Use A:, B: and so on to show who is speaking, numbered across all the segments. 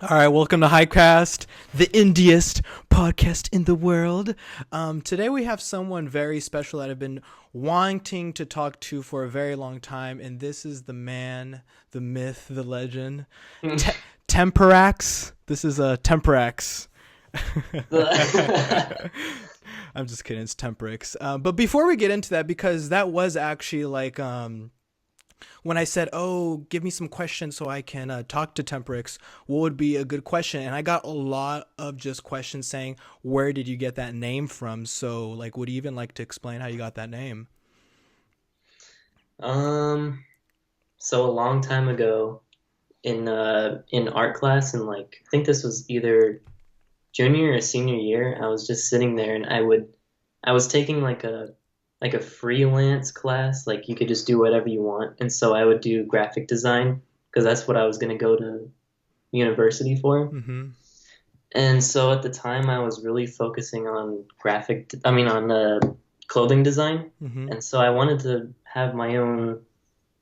A: All right, welcome to Highcast, the indiest podcast in the world. Today we have someone very special that I've been wanting to talk to for a very long time, and this is the man, the myth, the legend, Temporex. This is a Temporex. I'm just kidding, it's Temporex. But before we get into that, because that was actually like when I said, "Oh, give me some questions so I can talk to Temporex, what would be a good question?" And I got a lot of just questions saying, "Where did you get that name from?" So, like, would you even like to explain how you got that name?
B: Um, so a long time ago in art class, and like I think this was either junior or senior year, I was just sitting there and I was taking like a freelance class, like you could just do whatever you want. And so I would do graphic design because that's what I was going to go to university for.
A: Mm-hmm.
B: And so at the time I was really focusing on on clothing design.
A: Mm-hmm.
B: And so I wanted to have my own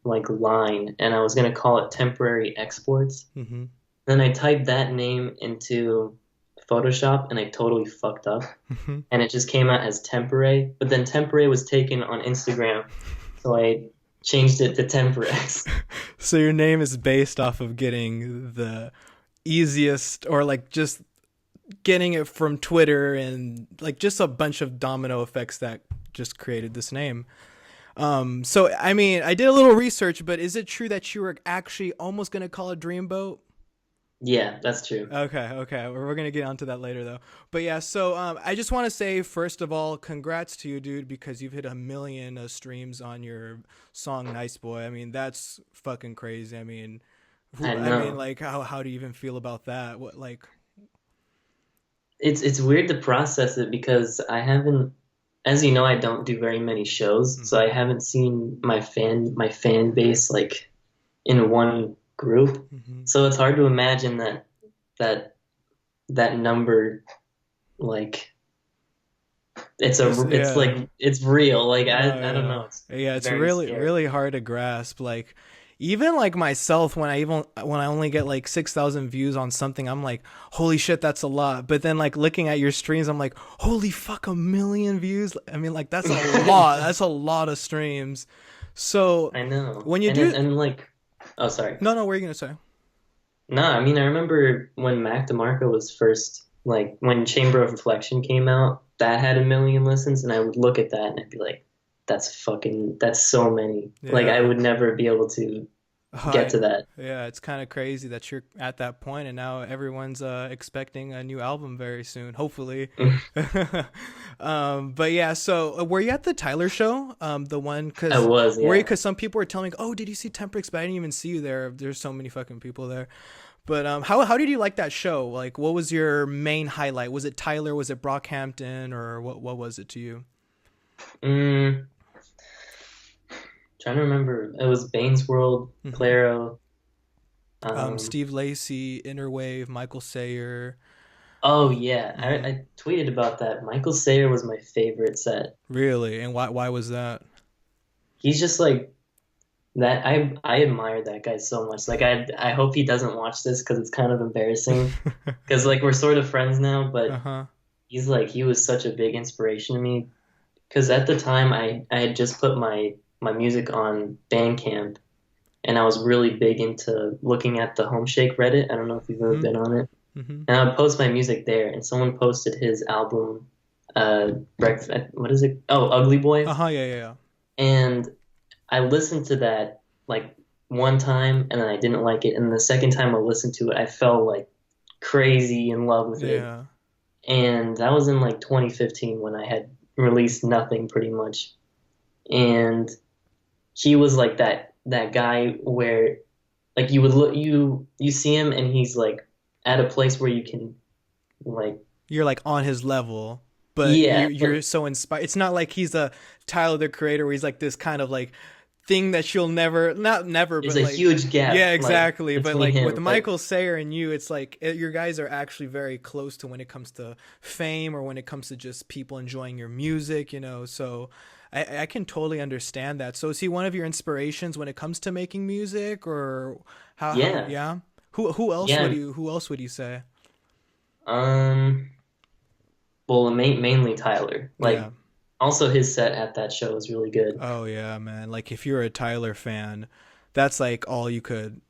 B: like line, and I was gonna call it Temporary Exports.
A: Mm-hmm.
B: Then I typed that name into Photoshop and I totally fucked up,
A: Mm-hmm.
B: and it just came out as Tempore. But then Tempore was taken on Instagram, so I changed it to Temporex.
A: So your name is based off of getting the easiest, or like just getting it from Twitter, and like just a bunch of domino effects that just created this name. So I mean, I did a little research, but is it true that you were actually almost gonna call it Dreamboat?
B: Yeah, that's true.
A: Okay. We're gonna get onto that later though. But yeah, so I just want to say first of all, congrats to you, dude, because you've hit 1 million streams on your song "Nice Boy." I mean, that's fucking crazy. I mean,
B: I know.
A: like, how do you even feel about that? What like?
B: It's weird to process it because I haven't, as you know, I don't do very many shows, so
A: Mm-hmm.
B: I haven't seen my fan base like in one group.
A: Mm-hmm.
B: So it's hard to imagine that that number, like it's
A: Yeah.
B: like it's real. Like
A: No,
B: I don't
A: yeah,
B: know. It's
A: yeah. It's
B: very
A: really,
B: scary.
A: really hard to grasp. Like, even like myself, when I only get like 6,000 views on something, I'm like, holy shit, that's a lot. But then like looking at your streams, I'm like, holy fuck, 1 million views. I mean, like that's a lot. That's a lot of streams. So
B: I know.
A: when you
B: And
A: do,
B: and like, oh sorry.
A: no, what are you gonna say?
B: No, I mean I remember when Mac DeMarco was first, like when Chamber of Reflection came out, that had 1 million listens, and I would look at that and I'd be like, that's so many. Like I
A: Yeah.
B: would never be able to get
A: Hi.
B: to that.
A: Yeah, it's kind of crazy that you're at that point, and now everyone's expecting a new album very soon, hopefully. But yeah, so were you at the Tyler show? The one,
B: I
A: cause
B: was,
A: were you?
B: yeah.
A: Cause some people were telling me, "Oh, did you see Temperix?" But I didn't even see you there. There's so many fucking people there. But how did you like that show? Like, what was your main highlight? Was it Tyler? Was it Brockhampton? Or what was it to you?
B: Mm, trying to remember. It was Bane's World,
A: Hmm.
B: Claro. Um,
A: Steve Lacy, Interwave, Michael Sayer.
B: oh yeah,
A: Hmm.
B: I tweeted about that. Michael Sayer was my favorite set.
A: Really? And why was that?
B: He's just like that. I admire that guy so much. Like I hope he doesn't watch this because it's kind of embarrassing. Because like we're sort of friends now, but
A: Uh-huh.
B: he was such a big inspiration to me. Because at the time I had just put my music on Bandcamp, and I was really big into looking at the Home Shake Reddit. I don't know if you've ever
A: Mhm.
B: been on it.
A: Mhm.
B: And I would post my music there, and someone posted his album, what is it? Oh, Ugly Boy.
A: Uh-huh. Yeah.
B: And I listened to that like one time, and then I didn't like it. And the second time I listened to it, I fell like crazy in love with it.
A: Yeah.
B: And that was in like 2015 when I had released nothing pretty much. And he was like that guy where like you would look you see him and he's like at a place where you can like
A: You're like on his level, but
B: yeah,
A: you're
B: but
A: so inspired. It's not like he's a Tyler the Creator where he's like this kind of like thing that you'll never, not never,
B: there's
A: but
B: a
A: like,
B: huge
A: yeah,
B: gap like
A: exactly. But
B: between
A: like with
B: him. But
A: Michael Sayer and you, it's like your guys are actually very close to when it comes to fame, or when it comes to just people enjoying your music, So I can totally understand that. So is he one of your inspirations when it comes to making music, or how,
B: yeah,
A: yeah?
B: Yeah.
A: who else would you say?
B: Um. Well, mainly Tyler.
A: Yeah.
B: Like, also his set at that show was really good.
A: Oh yeah, man. Like if you're a Tyler fan, that's like all you could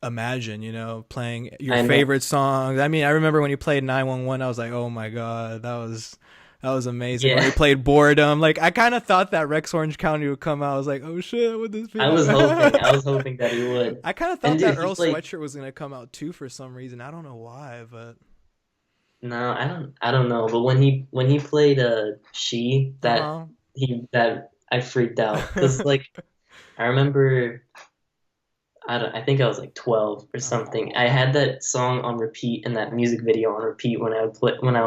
A: imagine, playing your
B: I know.
A: favorite songs. I mean, I remember when he played 911, I was like, "Oh my god, that was amazing." Or he
B: Yeah.
A: played Boredom. Like I kind of thought that Rex Orange County would come out. I was like, "Oh shit, would this be?"
B: I was hoping that he would.
A: I kind of
B: And
A: thought
B: dude,
A: that
B: he
A: Earl
B: played.
A: Sweatshirt was going to come out too for some reason. I don't know why, but
B: No, I don't know. But when he played She,
A: uh-huh.
B: that I freaked out because like I remember I think I was like 12 or
A: Uh-huh.
B: something. I had that song on repeat and that music video on repeat when I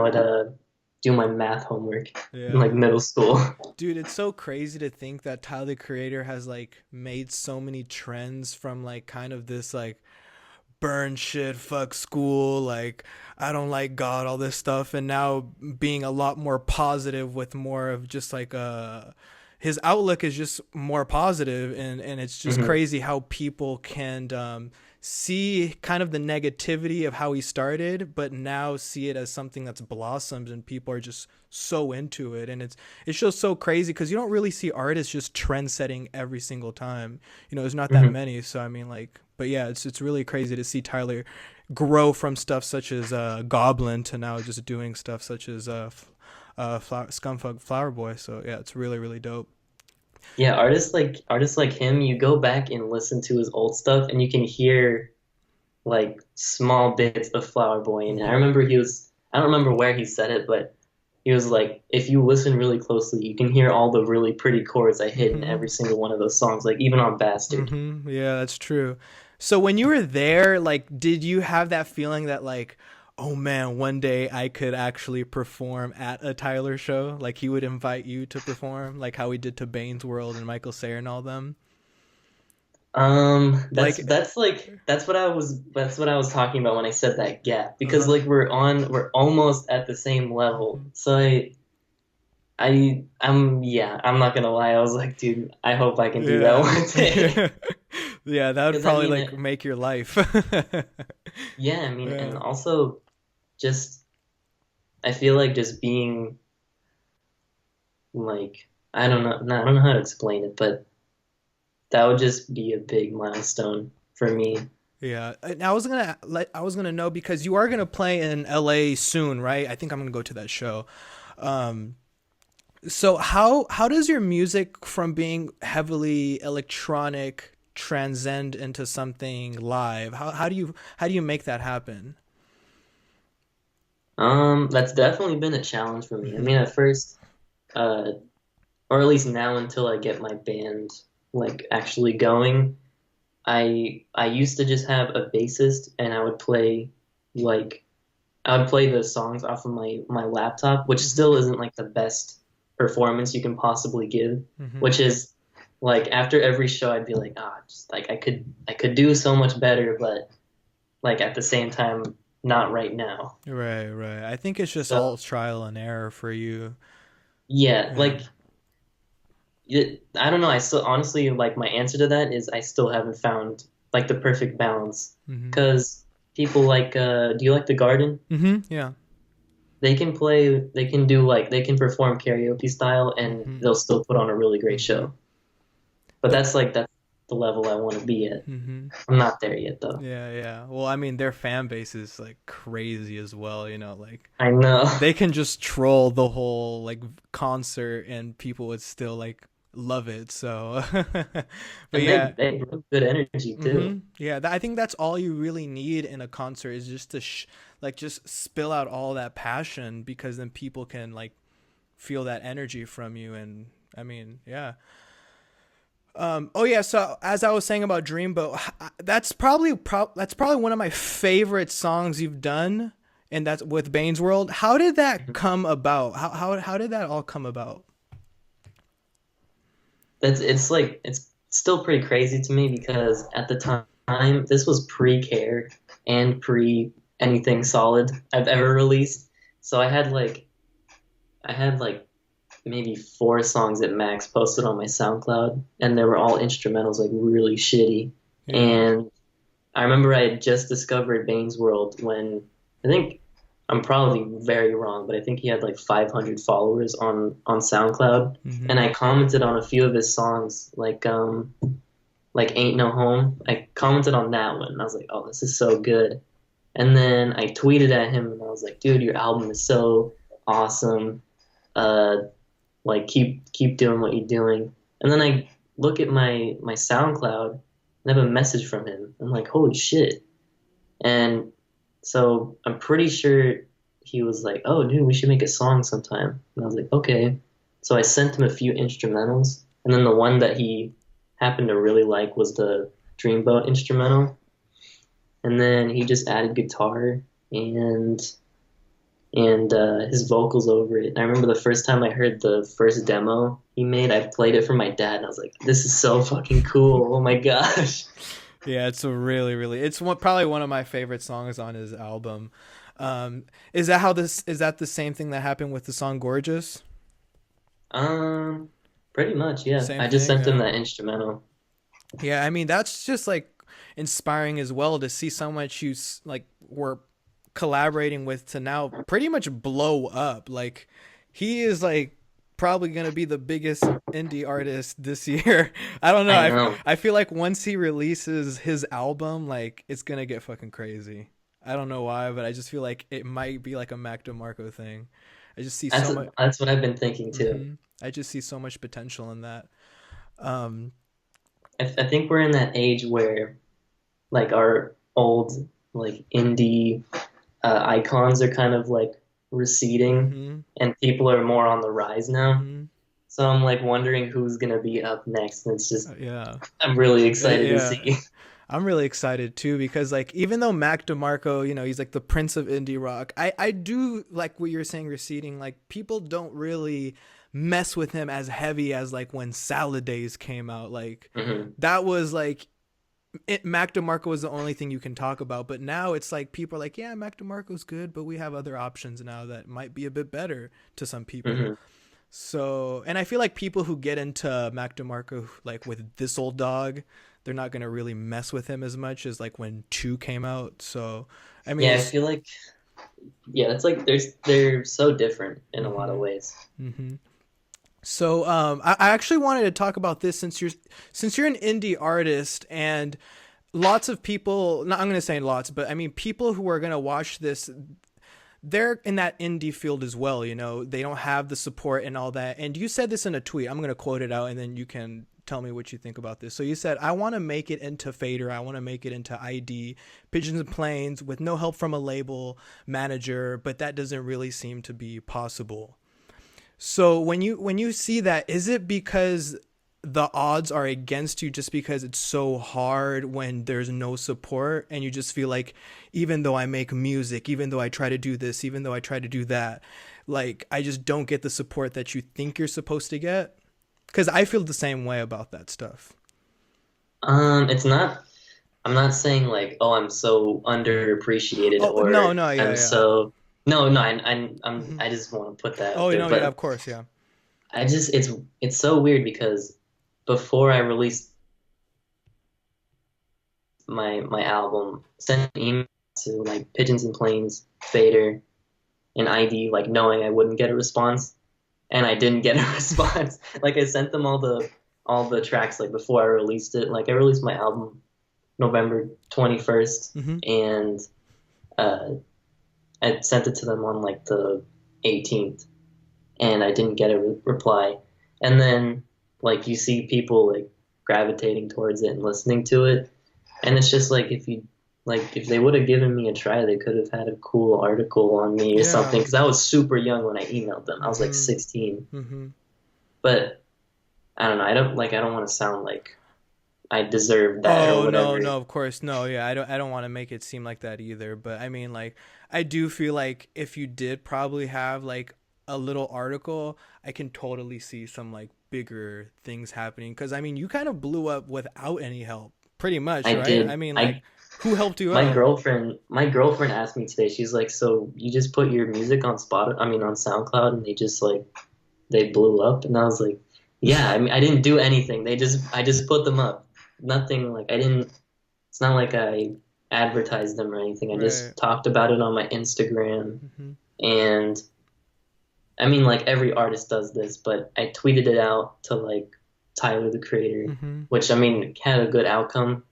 B: would do my math homework in like
A: Yeah.
B: middle school.
A: Dude, it's so crazy to think that Tyler the Creator has like made so many trends from like kind of this like burn shit, fuck school, like I don't like God, all this stuff, and now being a lot more positive with more of just like his outlook is just more positive, and it's just
B: hmm
A: crazy how people can see kind of the negativity of how he started, but now see it as something that's blossomed, and people are just so into it, and it's just so crazy because you don't really see artists just trend setting every single time. There's not that
B: hmm
A: many, so I mean, like, but yeah, it's really crazy to see Tyler grow from stuff such as Goblin to now just doing stuff such as Scumfuck Flower Boy. So yeah, it's really really dope.
B: Yeah, artists like him, you go back and listen to his old stuff and you can hear like small bits of Flower Boy. And I
A: Hmm.
B: remember I don't remember where he said it, but he was like, if you listen really closely, you can hear all the really pretty chords I hit in
A: Hmm.
B: every single one of those songs, like even on Bastard.
A: Yeah, that's true. So when you were there, like, did you have that feeling that like, oh man, one day I could actually perform at a Tyler show? Like he would invite you to perform, like how he did to Bane's World and Michael Sayer and all them. Like,
B: That's what I was talking about when I said that gap because
A: uh,
B: like we're almost at the same level.
A: mhm.
B: So I'm not gonna lie. I was like, dude, I hope I can do that
A: Yeah.
B: one day.
A: Yeah, that would
B: Because I
A: probably
B: mean,
A: like make your life.
B: yeah, I mean, and
A: Yeah.
B: also just I feel like just being like I don't know, no, I don't know how to explain it, but that would just be a big milestone for me.
A: Yeah. And I was gonna know because you are gonna play in LA soon, right? I think I'm gonna go to that show. Um, so how does your music from being heavily electronic transcend into something live? How do you make that happen?
B: That's definitely been a challenge for me. I mean,
A: Hmm.
B: at first, uh, or at least now until I get my band like actually going, I used to just have a bassist and like I would play the songs off of my laptop, which
A: Hmm.
B: still isn't like the best performance you can possibly give,
A: Hmm.
B: which is like after every show I'd be like, just like I could do so much better, but like at the same time, not right now.
A: Right, right. I think it's just all
B: So
A: trial and error for you.
B: yeah,
A: Yeah.
B: like I don't know. I still honestly like my answer to that is I still haven't found like the perfect balance
A: Hmm.
B: because people like do you like The Garden?
A: Yeah.
B: They can do like they can perform karaoke style and
A: Hmm.
B: they'll still put on a really great
A: Hmm.
B: show. But
A: But
B: that's the level I want to be at.
A: hmm
B: I'm not there yet though.
A: yeah, yeah. Well, I mean, their fan base is like crazy as well. Like
B: I know.
A: they can just troll the whole like concert, and people would still like love it. So, but
B: And
A: yeah,
B: they bring good energy too.
A: yeah. I think that's all you really need in a concert is just to like just spill out all that passion because then people can like feel that energy from you. And I mean, yeah. Oh yeah. So as I was saying about Dreamboat, that's probably one of my favorite songs you've done, and that's with Bane's World. How did that come about? How did that all come about?
B: It's like it's still pretty crazy to me because at the time this was pre-care and pre anything solid I've ever released. So I had like maybe four songs at max posted on my SoundCloud and they were all instrumentals like really shitty.
A: Yeah.
B: And I remember I had just discovered Bane's World when I think I'm probably very wrong, but I think he had like 500 followers on SoundCloud, and
A: Mm-hmm.
B: I commented on a few of his songs, like Ain't No Home. I commented on that one, and I was like, oh, this is so good. And then I tweeted at him, and I was like, dude, your album is so awesome. Uh, like keep doing what you're doing. And then I look at my SoundCloud and I have a message from him. I'm like, holy shit. And so I'm pretty sure he was like, oh dude, we should make a song sometime. And I was like, okay. So I sent him a few instrumentals, and then the one that he happened to really like was the Dreamboat instrumental. And then he just added guitar and his vocals over it. I remember the first time I heard the first demo he made, I played it for my dad, and I was like, "This is so fucking cool! Oh my gosh!"
A: Yeah, it's a really, really. It's probably one of my favorite songs on his album. Is that how this? Is that the same thing that happened with the song "Gorgeous"?
B: Um, Pretty much, yeah.
A: Same
B: I just
A: thing.
B: sent him that instrumental.
A: Yeah, I mean that's just like inspiring as well to see so much like were collaborating with to now pretty much blow up. Like he is like probably gonna be the biggest indie artist this year. I don't know.
B: I know.
A: I feel like once he releases his album, like it's gonna get fucking crazy. I don't know why, but I just feel like it might be like a Mac DeMarco thing. I just see
B: That's
A: so much.
B: that's what I've been thinking too.
A: Hmm. I just see so much potential in that. Um,
B: I think we're in that age where like our old like indie icons are kind of like receding,
A: hmm
B: and people are more on the rise now.
A: hmm
B: So I'm like wondering who's gonna be up next, and it's just
A: Yeah.
B: I'm really excited to
A: Yeah.
B: see.
A: I'm really excited too because like even though Mac DeMarco, he's like the prince of indie rock, I do like what you're saying receding. Like people don't really mess with him as heavy as like when Salad Days came out. Like
B: Hmm.
A: that was like Mac DeMarco was the only thing you can talk about, but now it's like people are like, yeah, Mac DeMarco's good, but we have other options now that might be a bit better to some people.
B: Hmm.
A: So, and I feel like people who get into Mac DeMarco, like with This Old Dog, they're not gonna really mess with him as much as like when Two came out. So, I mean,
B: Yeah, I
A: it's.
B: feel like yeah, it's like they're so different in a lot of
A: Hmm.
B: ways.
A: Hmm. So, I actually wanted to talk about this since you're an indie artist and lots of people. Not, I'm gonna say lots, but I mean people who are gonna watch this, they're in that indie field as well. They don't have the support and all that. And you said this in a tweet. I'm going to quote it out and then you can tell me what you think about this. So you said, I want to make it into Fader. I want to make it into ID, Pigeons and Planes with no help from a label manager, but that doesn't really seem to be possible. So when you see that, is it because the odds are against you just because it's so hard when there's no support and you just feel like even though I make music, even though I try to do this, even though I try to do that, like I just don't get the support that you think you're supposed to get? Because I feel the same way about that stuff.
B: It's not. I'm not saying like, oh, I'm so underappreciated
A: Oh no,
B: or
A: no, yeah,
B: I'm
A: yeah.
B: so no. I'm
A: Hmm.
B: I just want to put that
A: Oh
B: out there,
A: no, yeah,
B: but
A: of course, yeah.
B: I just it's so weird because before I released my album, sent an email to like Pigeons and Planes, Fader, and ID, like knowing I wouldn't get a response, and I didn't get a response. Like I sent them all the tracks like before I released it. Like I released my album November 21st,
A: Hmm.
B: and uh, I sent it to them on like the 18th, and I didn't get a reply. And then like you see people like gravitating towards it and listening to it, and it's just like if they would have given me a try, they could have had a cool article on me or something.
A: Yeah.
B: Because I was super young when I emailed them. I was like
A: Hmm.
B: 16,
A: Hmm.
B: but I don't know. I don't want to sound like I deserve that or
A: Oh no,
B: whatever.
A: no, of course, no. Yeah, I don't want to make it seem like that either, but I mean like I do feel like if you did probably have like a little article, I can totally see some like bigger things happening cuz I mean you kind of blew up without any help, pretty much,
B: I
A: right? I
B: did.
A: mean like
B: I
A: who helped you
B: My
A: out?
B: girlfriend asked me today. She's like, "So you just put your music on on SoundCloud, and they just like they blew up?" And I was like, "Yeah, I mean, I didn't do anything. I just put them up. Nothing like I didn't. It's not like I advertise them or anything. I
A: Right.
B: just talked about it on my Instagram,
A: Mm-hmm.
B: and I mean, like every artist does this, but I tweeted it out to like Tyler the Creator,
A: Mm-hmm.
B: which I mean had a good outcome.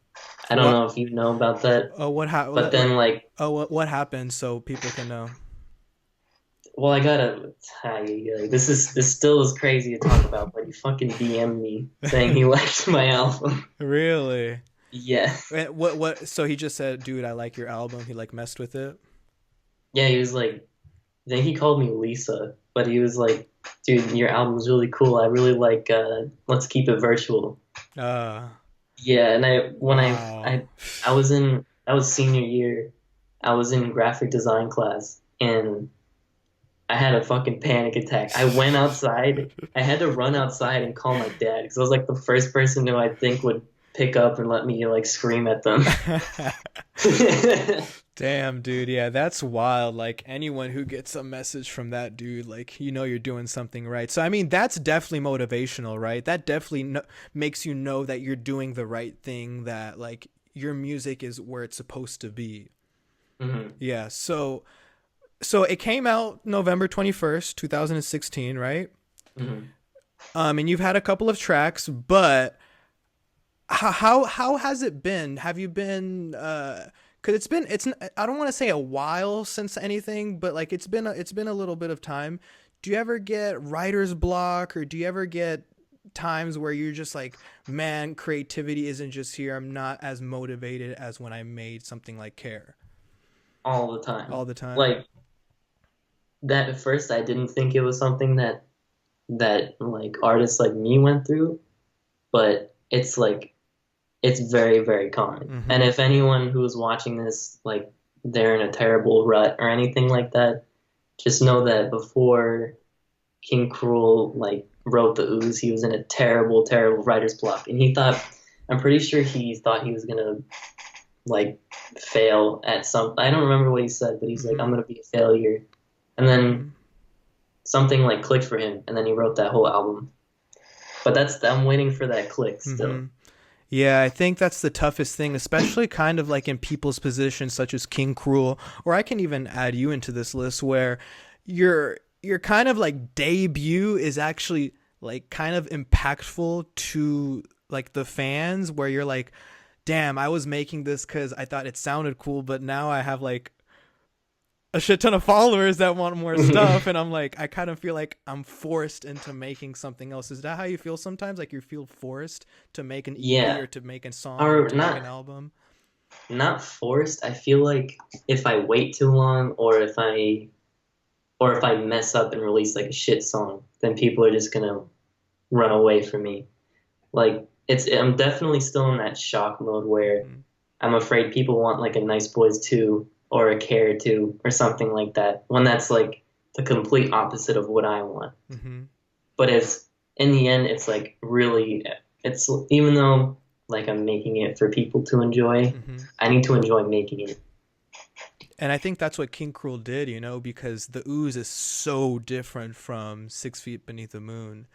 B: I don't
A: What?
B: know if you know about that,
A: Oh,
B: but then like,
A: what happened so people can know?
B: well, I gotta. This still is crazy to talk about, but he fucking DM'd me saying he liked my album.
A: Really?
B: Yeah,
A: What? So he just said, "Dude, I like your album." He like messed with it.
B: yeah, he was like, then he called me Lisa, but he was like, dude, your album's really cool. I really like Let's Keep It Virtual.
A: Uh,
B: Yeah, and
A: wow.
B: I was in that was senior year. I was in graphic design class and I had a fucking panic attack. I went outside. I had to run outside and call my dad because I was like the first person who I think would pick up and let me like scream at them.
A: Damn, dude. Yeah, that's wild. Like anyone who gets a message from that dude, like you're doing something right. So I mean, that's definitely motivational, right? That definitely makes you know that you're doing the right thing. That like your music is where it's supposed to be.
B: hmm
A: Yeah. So it came out November 21st, 2016, right?
B: hmm
A: And you've had a couple of tracks, but how has it been? Have you been cuz it's I don't want to say a while since anything, but like it's been a little bit of time. Do you ever get writer's block or do you ever get times where you're just like, man, creativity isn't just here. I'm not as motivated as when I made something like Care
B: All the time.
A: all the time?
B: Like that at first I didn't think it was something that like artists like me went through, but it's like it's very, very common. And
A: Mhm.
B: if anyone who is watching this, like they're in a terrible rut or anything like that, just know that before King Cruel like wrote the Ooze, he was in a terrible, terrible writer's block. And I'm pretty sure he thought he was gonna like fail at some, I don't remember what he said, but he's like, I'm
A: Mhm.
B: gonna be a failure. And then
A: Mhm.
B: something like clicked for him, and then he wrote that whole album. But I'm waiting for that click still.
A: Mhm. Yeah, I think that's the toughest thing, especially kind of like in people's positions such as King Cruel, or I can even add you into this list where your kind of like debut is actually like kind of impactful to like the fans where you're like, damn, I was making this cuz I thought it sounded cool, but now I have like a shit ton of followers that want more stuff and I'm like I kind of feel like I'm forced into making something else. Is that how you feel sometimes, like you feel forced to make an EP
B: Yeah,
A: or to make a song or
B: or
A: to make an album?
B: not forced. I feel like if I wait too long, or if I mess up and release like a shit song, then people are just gonna run away from me. Like I'm definitely still in that shock mode where
A: Mm-hmm.
B: I'm afraid people want like a Nice Boys 2 or a Care 2 or something like that. When that's like the complete opposite of what I want.
A: Mm-hmm.
B: But it's in the end, it's like really, it's even though like I'm making it for people to enjoy,
A: Mm-hmm.
B: I need to enjoy making it.
A: And I think that's what King Cruel did, because the ooze is so different from 6 Feet Beneath the Moon.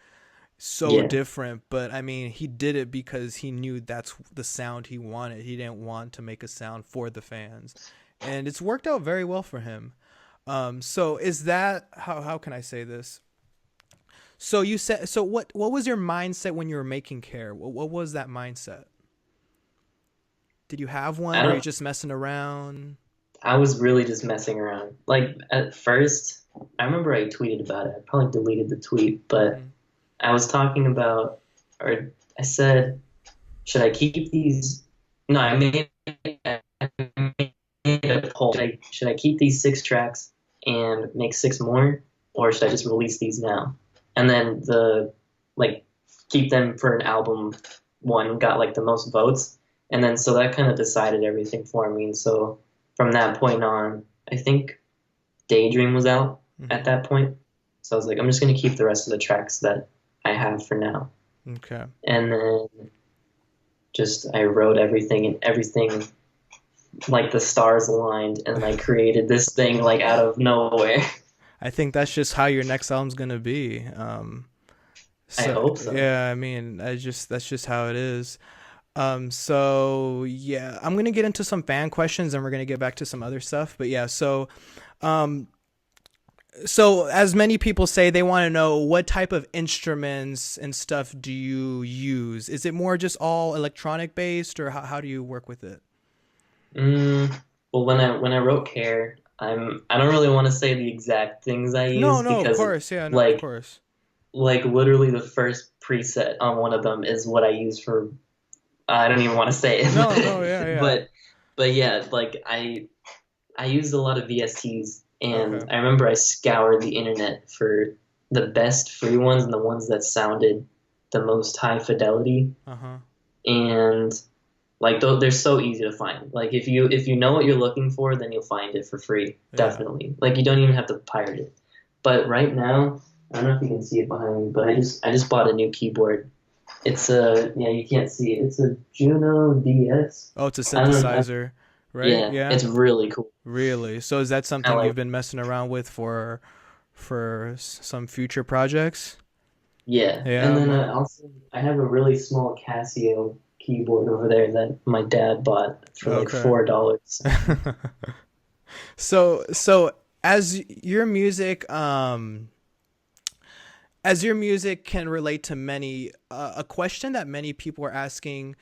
A: So
B: Yeah,
A: different, but I mean, he did it because he knew that's the sound he wanted. He didn't want to make a sound for the fans. And it's worked out very well for him. So is that how can I say this? So you said so what was your mindset when you were making Care? What was that mindset? Did you have
B: I
A: one or are you
B: don't.
A: just messing around?
B: I was really just messing around. Like at first, I remember I tweeted about it. I probably deleted the tweet, but
A: Mhm.
B: I was talking about, or I said, should I keep these? No, I made a poll. Should I keep these 6 tracks and make 6 more, or should I just release these now? And then like keep them for an album one got like the most votes, and then so that kind of decided everything for me. And so from that point on, I think Daydream was out at
A: Mhm.
B: that point. So I was like, I'm just gonna keep the rest of the tracks that I have for now.
A: Okay.
B: And then just I wrote everything and everything like the stars aligned and like created this thing like out of nowhere.
A: I think that's just how your next album's gonna be.
B: I
A: So
B: hope so.
A: yeah, I mean, I just that's just how it is. So yeah, I'm gonna get into some fan questions and we're gonna get back to some other stuff. But yeah, um, so as many people say, they want to know what type of instruments and stuff do you use? Is it more just all electronic based, or how do you work with it?
B: Mm, well, when I wrote Care, I don't really want to say the exact things I
A: No,
B: use
A: no, of
B: because
A: course, yeah, no, of
B: like
A: course.
B: like literally the first preset on one of them is what I use for I don't even want to say
A: No, no,
B: it,
A: yeah, yeah.
B: but yeah, like I used a lot of VSTs, and
A: Okay.
B: I remember I scoured the internet for the best free ones and the ones that sounded the most high fidelity,
A: Uh huh.
B: and like they're so easy to find. Like if you know what you're looking for, then you'll find it for free,
A: Yeah.
B: definitely. Like you don't even have to pirate it. But right now, I don't know if you can see it behind me, but I just bought a new keyboard. It's a yeah, you can't see it. It's a Juno DS.
A: Oh, it's a
B: I don't know.
A: synthesizer, right?
B: Yeah,
A: Yeah.
B: it's really cool.
A: Really? So is that
B: I
A: something you've
B: like
A: been messing around with for some future projects?
B: yeah, and
A: Yeah.
B: then also I have a really small Casio keyboard over there that my dad bought for like
A: Okay.
B: $4.
A: So as your music can relate to many, a question that many people are asking,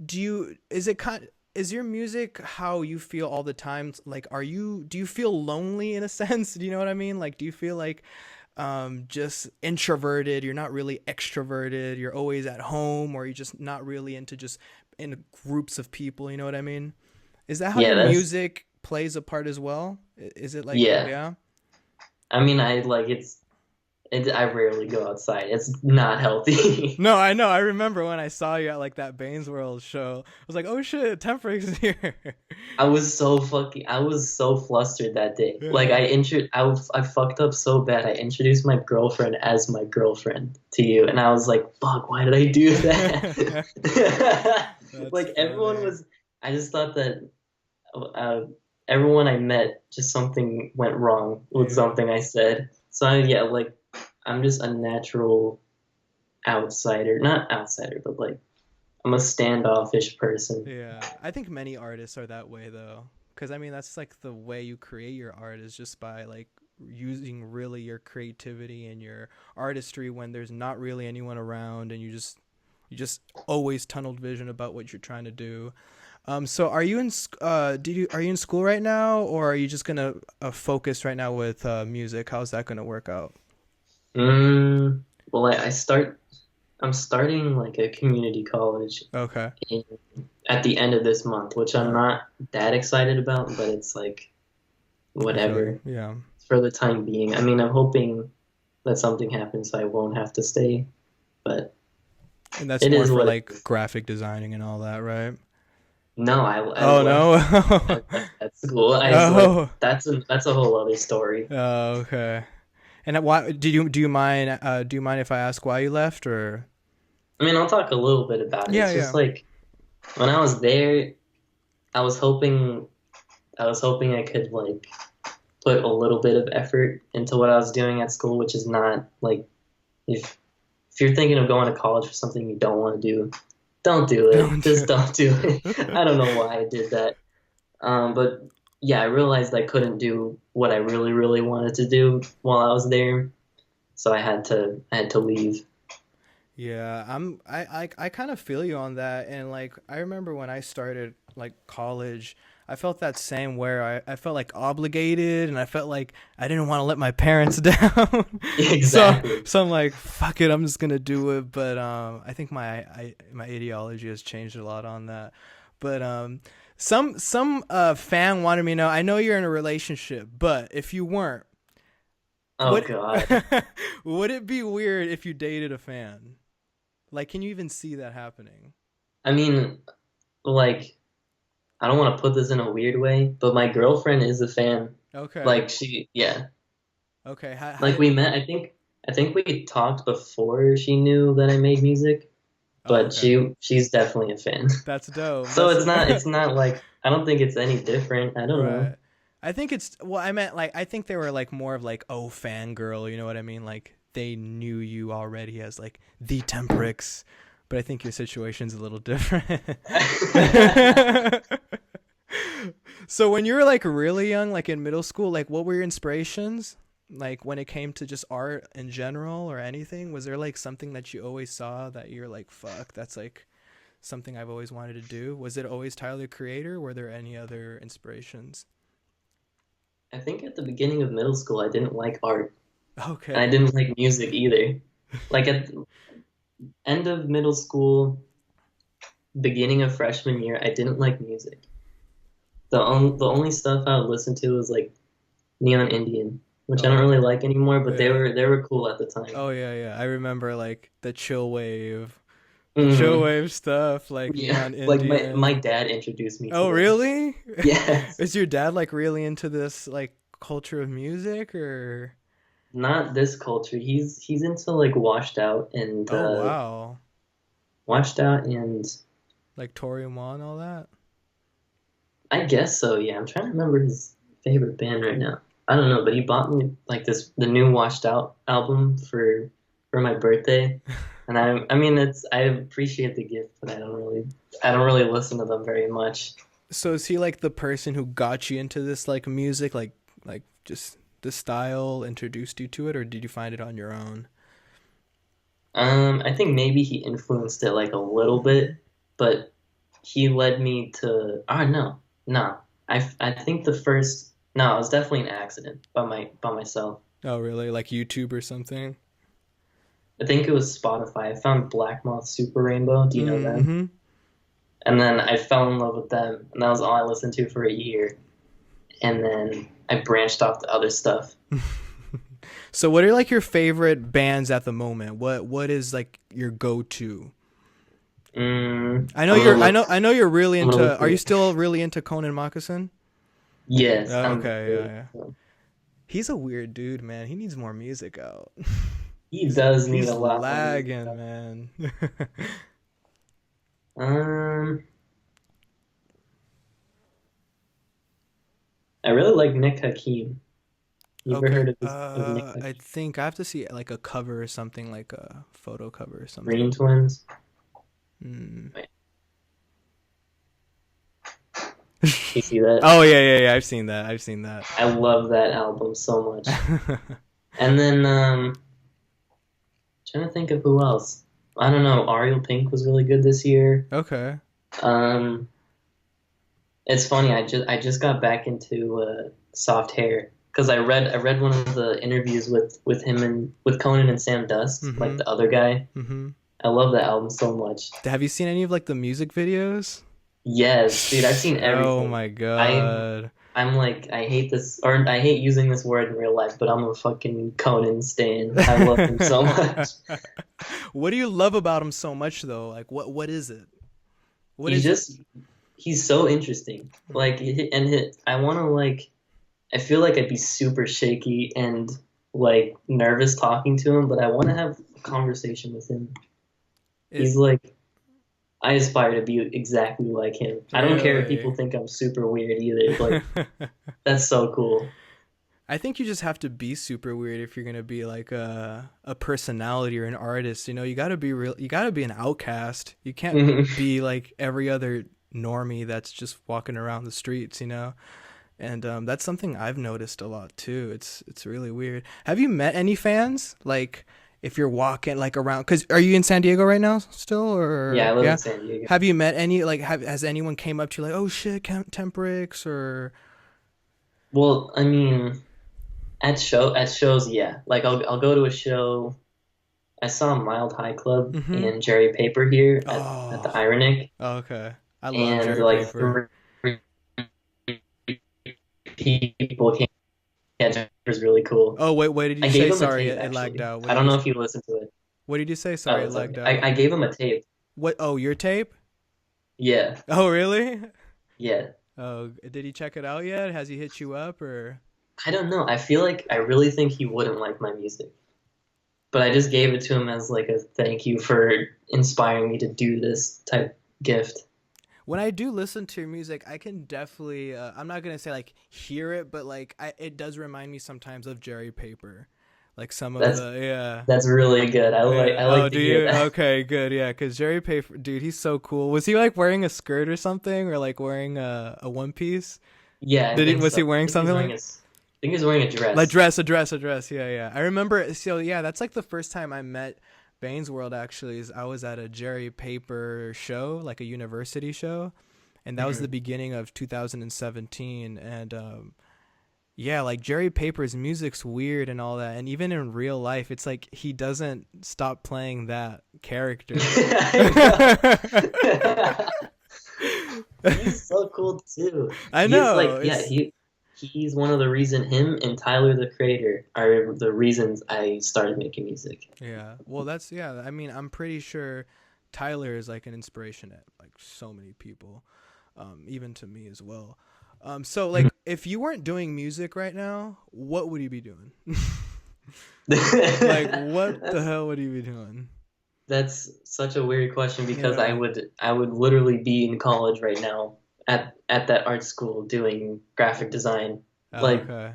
A: do you is it kind is your music how you feel all the time? Like, do you feel lonely in a sense? Do you know what I mean? Like, do you feel like just introverted, you're not really extroverted, you're always at home, or you're just not really into just in groups of people, you know what I mean? Is that how
B: Yeah,
A: your
B: that's
A: music plays a part as well? Is it like,
B: yeah.
A: yeah?
B: I mean, I like I rarely go outside. It's not healthy.
A: No, I know. I remember when I saw you at like that Baines World show. I was like, "Oh shit, Temporex is here."
B: I was so flustered that day. Like
A: Yeah.
B: I fucked up so bad. I introduced my girlfriend as my girlfriend to you, and I was like, fuck, why did I do that?
A: That's
B: Like everyone
A: funny.
B: was, I just thought that uh, everyone I met, just something went wrong with
A: Yeah.
B: something I said. So yeah, like I'm just a natural outsider, not outsider, but like I'm a standoffish person.
A: Yeah. I think many artists are that way though. Cuz I mean, that's like the way you create your art is just by like using really your creativity and your artistry when there's not really anyone around, and you just always tunneled vision about what you're trying to do. So are you in are you in school right now, or are you just gonna focus right now with music? How's that gonna work out?
B: Mm, well, I'm starting like a community college
A: Okay.
B: in, at the end of this month, which I'm
A: Uh,
B: not that excited about, but it's like
A: I feel you.
B: whatever
A: Yeah.
B: for the time being. I mean, I'm hoping that something happens so I won't have to stay, but
A: And that's
B: it
A: more
B: is
A: for
B: what it
A: like
B: is.
A: graphic designing and all that, right?
B: No, I
A: Oh
B: left
A: no.
B: I left that school. I like
A: Oh.
B: that's a whole other story.
A: Oh, okay. And why do you mind if I ask why you left, or?
B: I mean, I'll talk a little bit about it.
A: Yeah,
B: It's just
A: yeah.
B: like when I was there, I was hoping I could like put a little bit of effort into what I was doing at school, which is not like if if you're thinking of going to college for something you don't want to do, don't do it.
A: Don't
B: Just
A: do
B: don't do it.
A: it.
B: I don't know why I did that. But yeah, I realized I couldn't do what I really, really wanted to do while I was there, so I had to leave.
A: Yeah, I kind of feel you on that. And like I remember when I started like college, I felt that same where I felt like obligated, and I felt like I didn't want to let my parents down. so
B: Exactly.
A: so I'm like, fuck it, I'm just gonna do it. But I think my ideology has changed a lot on that. But some fan wanted me to know, I know you're in a relationship, but if you weren't,
B: Oh
A: would
B: God.
A: would it be weird if you dated a fan? Like, can you even see that happening?
B: I mean, like, I don't want to put this in a weird way, but my girlfriend is a fan.
A: Okay.
B: Like yeah.
A: Okay. How
B: Like
A: did?
B: we met, I think we talked before she knew that I made music,
A: Oh,
B: but
A: okay.
B: she's definitely a fan.
A: That's dope.
B: So
A: That's
B: it's not like I don't think it's any different. I don't know.
A: right. I think it's well. I meant like I think they were like more of like, oh, fangirl. You know what I mean? Like they knew you already as like the Temperix. but I think your situation's a little different. So when you were like really young, like in middle school, like what were your inspirations? Like when it came to just art in general or anything, was there like something that you always saw that you're like, fuck, that's like something I've always wanted to do? Was it always Tyler the Creator? Were there any other inspirations?
B: I think at the beginning of middle school, I didn't like art, and I
A: Okay.
B: didn't like music either. Like at the end of middle school, beginning of freshman year, I didn't like music. The only stuff I would listen to was like Neon Indian, which I don't
A: Oh,
B: really like anymore, but
A: yeah.
B: they were cool at the time.
A: Oh yeah, yeah. I remember like the chill
B: Hmm.
A: wave stuff, like
B: Yeah,
A: Neon
B: like my
A: Indian.
B: dad introduced me to
A: Oh
B: them.
A: really?
B: Yes,
A: Is your dad like really into this like culture of music or?
B: not this culture. He's into like
A: Oh wow.
B: washed out and
A: Like Tori Amos and all that?
B: I guess so. Yeah, I'm trying to remember his favorite band right now. I don't know, but he bought me like the new Washed Out album for my birthday, and I mean I appreciate the gift, but I don't really listen to them very much.
A: So is he like the person who got you into this like music, like just the style introduced you to it, or did you find it on your own?
B: I think maybe he influenced it like a little bit, but he led me to. Oh no. I think the first no, it was definitely an accident by myself.
A: Oh really? Like YouTube or something?
B: I think it was Spotify. I found Black Moth Super Rainbow. Do you know them?
A: Mm-hmm.
B: And then I fell in love with them, and that was all I listened to for a year. And then I branched off to other stuff.
A: So what are like your favorite bands at the moment? What is like your go-to?
B: I'm gonna look.
A: I know you're really
B: I'm gonna
A: into.
B: look
A: Are
B: for
A: you
B: it.
A: still really into Conan Moccasin?
B: Yes,
A: Oh,
B: I'm
A: okay, yeah,
B: really.
A: yeah. He's a weird dude, man. He needs more music out.
B: He does need
A: He's
B: a lot more music.
A: lagging, man.
B: Um, I really like Nick Hakim. You ever
A: Okay.
B: heard of Nick
A: I
B: Hakim?
A: think I have to see like a cover or something, like a photo cover or
B: Green
A: something.
B: Twins.
A: Mm.
B: Wait, you see that?
A: Oh yeah, yeah, yeah. I've seen that. I've seen that.
B: I love that album so much. And then trying to think of who else. I don't know. Ariel Pink was really good this year.
A: Okay.
B: Um, it's funny. I just got back into soft hair because I read one of the interviews with him and with Conan and Sam Dust, like
A: Mm-hmm.
B: the other guy.
A: Mm-hmm.
B: I love that album so much.
A: Have you seen any of like the music videos?
B: Yes, dude, I've seen
A: Oh
B: everything.
A: my
B: I'm
A: god.
B: I'm like I hate this or I hate using this word in real life, but I'm a fucking Conan stan. I love him so much.
A: What do you love about him so much though? Like what is it? What
B: He's
A: is it?
B: just he's so interesting. Like I want to like I feel like I'd be super shaky and like nervous talking to him, but I want to have a conversation with him.
A: It
B: He's like I aspire to be exactly like him. I don't care if people
A: really.
B: think I'm super weird either. Like that's so cool.
A: I think you just have to be super weird if you're gonna be like a personality or an artist. You know, you gotta be real. You gotta be an outcast. You can't be like every other normie that's just walking around the streets. You know, and that's something I've noticed a lot too. It's really weird. Have you met any fans? Like, if you're walking like around, cause are you in San Diego right now still,
B: Yeah, I
A: or
B: live in
A: yeah?
B: San Diego.
A: Have you met any like has anyone came up to you like, oh shit, Temporex or
B: Well, I mean, at shows, yeah. Like I'll go to a show. I saw Mild High Club
A: mm-hmm.
B: and Jerry Paper here at the
A: Oh,
B: Ironic,
A: okay. I love
B: and
A: Jerry
B: like
A: Paper.
B: three people came. Yeah, Jerry Paper's really cool.
A: Oh, wait, what did
B: I
A: you
B: gave
A: say?
B: him a
A: Sorry,
B: tape
A: it lagged
B: actually.
A: out.
B: I don't know if you listened to it.
A: What did you say?
B: Oh,
A: Sorry, it
B: it's okay.
A: lagged out.
B: I gave him a tape.
A: What? Oh, your tape?
B: Yeah,
A: Oh, really?
B: yeah.
A: Oh, did he check it out yet? Has he hit you up or?
B: I don't know. I feel like I really think he wouldn't like my music, but I just gave it to him as like a thank you for inspiring me to do this type gift.
A: When I do listen to your music, I can definitely. I'm not gonna say like hear it, but like it does remind me sometimes of Jerry Paper. like some of
B: That's
A: the yeah.
B: that's really good.
A: Yeah.
B: I
A: Oh,
B: like to
A: do
B: hear
A: you?
B: that.
A: Okay, good. Yeah, because Jerry Paper, dude, he's so cool. Was he like wearing a skirt or something, or like wearing a one piece?
B: Yeah, I
A: Did he?
B: think
A: Was
B: so.
A: he wearing something like
B: I think he's wearing a
A: like
B: dress.
A: dress, a dress, a dress? Yeah, yeah. I remember. So yeah, that's like the first time I met Bane's World. Actually, is I was at a Jerry Paper show, like a university show, and that was the
B: Mhm.
A: beginning of 2017. And yeah, like Jerry Paper's music's weird and all that, and even in real life, it's like he doesn't stop playing that character.
B: I know. He's so cool too.
A: I
B: He is
A: know.
B: like, yeah,
A: It's
B: he's one of the reason him and Tyler the Creator are the reasons I started making music.
A: yeah. Well, that's yeah. I mean, I'm pretty sure Tyler is like an inspiration to like so many people, even to me as well. So like, if you weren't doing music right now, what would you be doing? Like, what the
B: That's
A: hell would you be doing?
B: that's such a weird question because
A: Yeah.
B: I would literally be in college right now at that art school doing graphic design.
A: Oh,
B: Like
A: okay.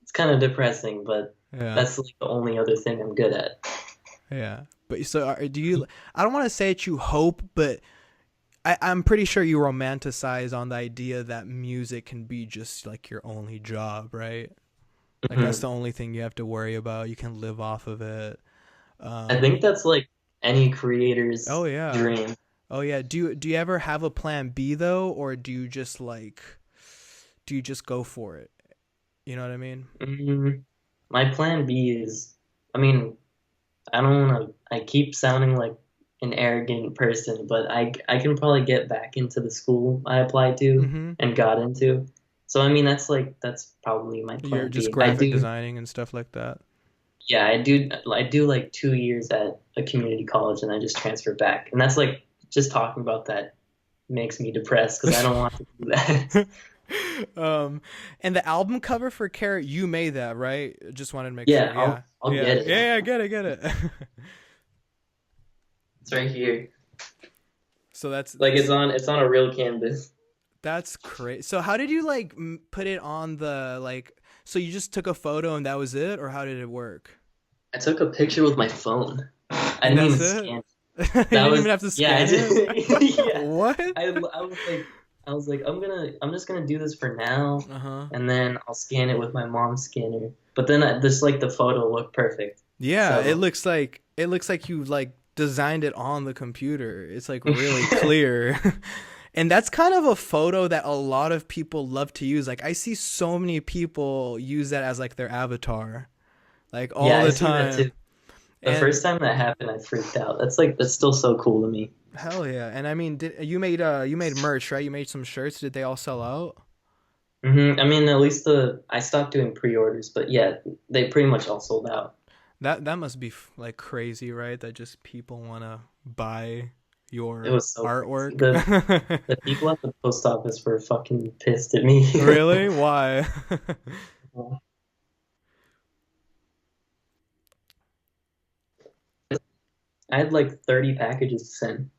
B: it's kind of depressing, but
A: Yeah.
B: that's like the only other thing I'm good at.
A: Yeah. But so, do you? I don't want to say that you hope, but I'm pretty sure you romanticize on the idea that music can be just like your only job, right? Like that's
B: Mhm.
A: the only thing you have to worry about. You can live off of it.
B: I
A: Um,
B: think that's like any
A: oh
B: creator's
A: yeah.
B: dream.
A: Oh yeah. Do you ever have a plan B though, or do you just go for it? You know what I mean?
B: Mm, my plan B is, I mean, I don't want to, I keep sounding like an arrogant person, but I can probably get back into the school I applied to
A: Mm-hmm.
B: and got into. So, I mean, that's probably my
A: You're
B: plan
A: just
B: B. I
A: graphic
B: do,
A: designing and stuff like that.
B: yeah, I do like 2 years at a community college and I just transfer back. And that's like, just talking about that makes me depressed because I don't want to do that.
A: um, and the album cover for Carrot, you made that, right? Just wanted to make sure.
B: Yeah,
A: Yeah.
B: I'll
A: Yeah.
B: get it.
A: Yeah, yeah, get it, get it.
B: It's right here.
A: So that's
B: Like
A: that's
B: it's on a real canvas.
A: that's crazy. So how did you like put it on the like? So you just took a photo and that was it, or how did it work?
B: I took a picture with my phone. I
A: And
B: didn't
A: that's
B: even
A: it.
B: scan.
A: You
B: That
A: didn't even
B: was
A: have to
B: yeah, I
A: scan it.
B: did. Yeah.
A: What?
B: I was like I'm just gonna do this for now,
A: Uh huh.
B: and then I'll scan it with my mom's scanner. But then this like the photo looked perfect.
A: Yeah,
B: So
A: it looks like you like designed it on the computer. It's like really clear. And that's kind of a photo that a lot of people love to use. Like I see so many people use that as like their avatar, like all
B: yeah, I
A: the
B: see that too.
A: time.
B: The
A: And
B: first time that happened, I freaked out. That's still so cool to me.
A: hell yeah. And I mean, did you made merch, right? You made some shirts. Did they all sell out?
B: I mean, at least I stopped doing pre-orders, but yeah, they pretty much all sold out.
A: That must be like crazy, right? That just people want to buy
B: It
A: your
B: was so crazy.
A: artwork.
B: The people at the post office were fucking pissed at me.
A: Really? Why?
B: I had like 30 packages to send.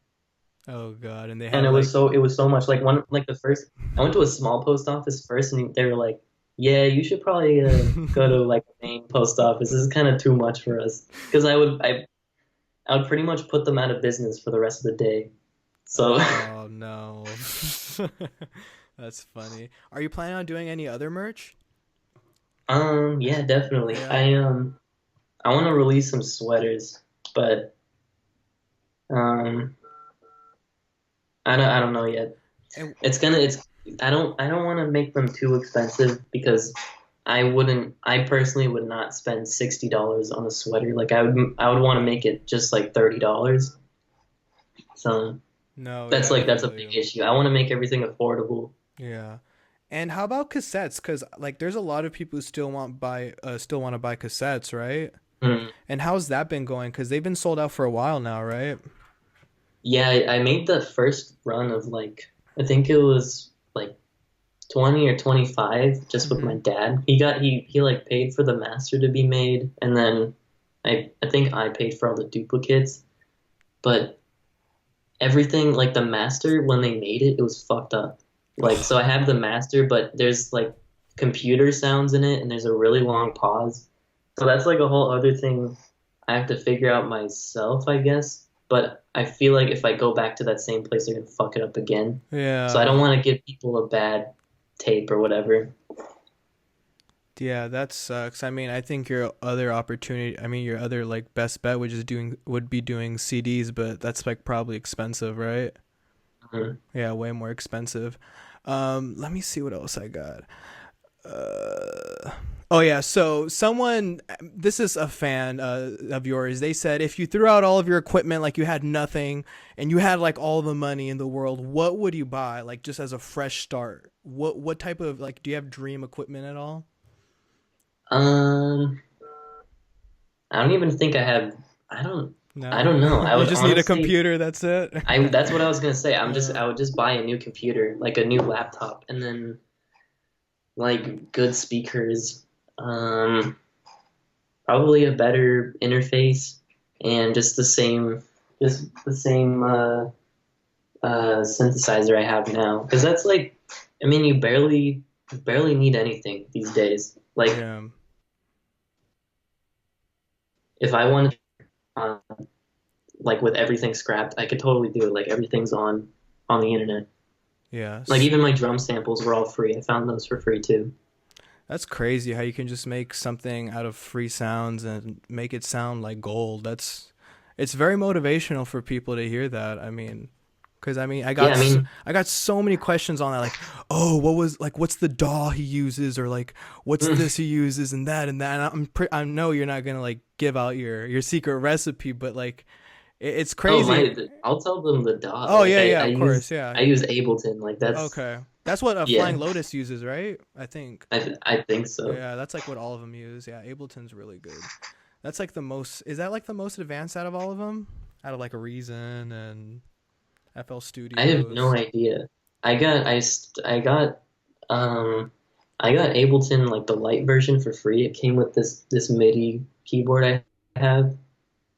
A: Oh god, and they
B: And
A: had like
B: it was so much. Like one like the first I went to a small post office first and they were like, "Yeah, you should probably go to like a main post office. This is kind of too much for us." Because I would pretty much put them out of business for the rest of the day. So
A: oh no. That's funny. Are you planning on doing any other merch?
B: yeah, definitely.
A: Yeah.
B: I want to release some sweaters, but um I don't know yet.
A: And
B: It's I don't want to make them too expensive because I personally would not spend $60 on a sweater. Like I would want to make it just like $30. So
A: no, yeah, I
B: that's a
A: feel
B: big
A: you.
B: issue. I want to make everything affordable.
A: Yeah. And how about cassettes? Because like, there's a lot of people who still want to buy cassettes, right?
B: Mm.
A: And how's that been going? Because they've been sold out for a while now, right?
B: Yeah, I made the first run of like I think it was like 20 or 25 just with
A: Mm-hmm.
B: my dad. He like paid for the master to be made and then I think I paid for all the duplicates, but everything like the master when they made it, it was fucked up. Like so I have the master but there's like computer sounds in it and there's a really long pause. So that's like a whole other thing I have to figure out myself, I guess. But I feel like if I go back to that same place, they're gonna fuck it up again. So I
A: Yeah.
B: don't want to give people a bad tape or whatever.
A: Yeah, that sucks. I mean, I think your other opportunity, I mean, your other like best bet would be doing CDs, but that's like probably expensive, right?
B: Mhm.
A: Yeah, way more expensive. Let me see what else I got. Oh yeah, so someone, this is a fan of yours. They said if you threw out all of your equipment, like you had nothing, and you had like all the money in the world, what would you buy? Like just as a fresh start. What type of like do you have dream equipment at all?
B: Um, I don't even think I have. I don't. I
A: No,
B: don't know. I
A: you
B: would
A: just need a
B: honestly.
A: computer. That's it.
B: I That's what I was gonna say.
A: uh,
B: I would just buy a new computer, like a new laptop, and then like good speakers. Um, Probably a better interface and just the same synthesizer I have now. Because that's like, I mean, you barely need anything these days. Like,
A: yeah,
B: if I wanted, uh, like with everything scrapped, I could totally do it. Like everything's on the internet.
A: yeah.
B: Like even my drum samples were all free. I found those for free too.
A: That's crazy how you can just make something out of free sounds and make it sound like gold. It's very motivational for people to hear that. I mean, because I mean,
B: Yeah, I mean,
A: I got so many questions on that, like, oh, what's the DAW he uses, or like, what's this he uses, and that and that. And I know you're not gonna like give out your secret recipe, but like, it's
B: oh
A: crazy.
B: my, I'll tell them the DAW.
A: Oh
B: Like
A: yeah, yeah, of course,
B: I
A: yeah.
B: use Ableton. Like that's
A: Okay, that's what a
B: yeah,
A: Flying Lotus uses, right? I think.
B: I think so.
A: Yeah, that's like what all of them use. Yeah, Ableton's really good. That's like the most. Is that like the most advanced out of all of them? Out of like a Reason and FL
B: I have no
A: Studios.
B: idea. I got I st- um I got Ableton like the light version for free. It came with this MIDI keyboard I have,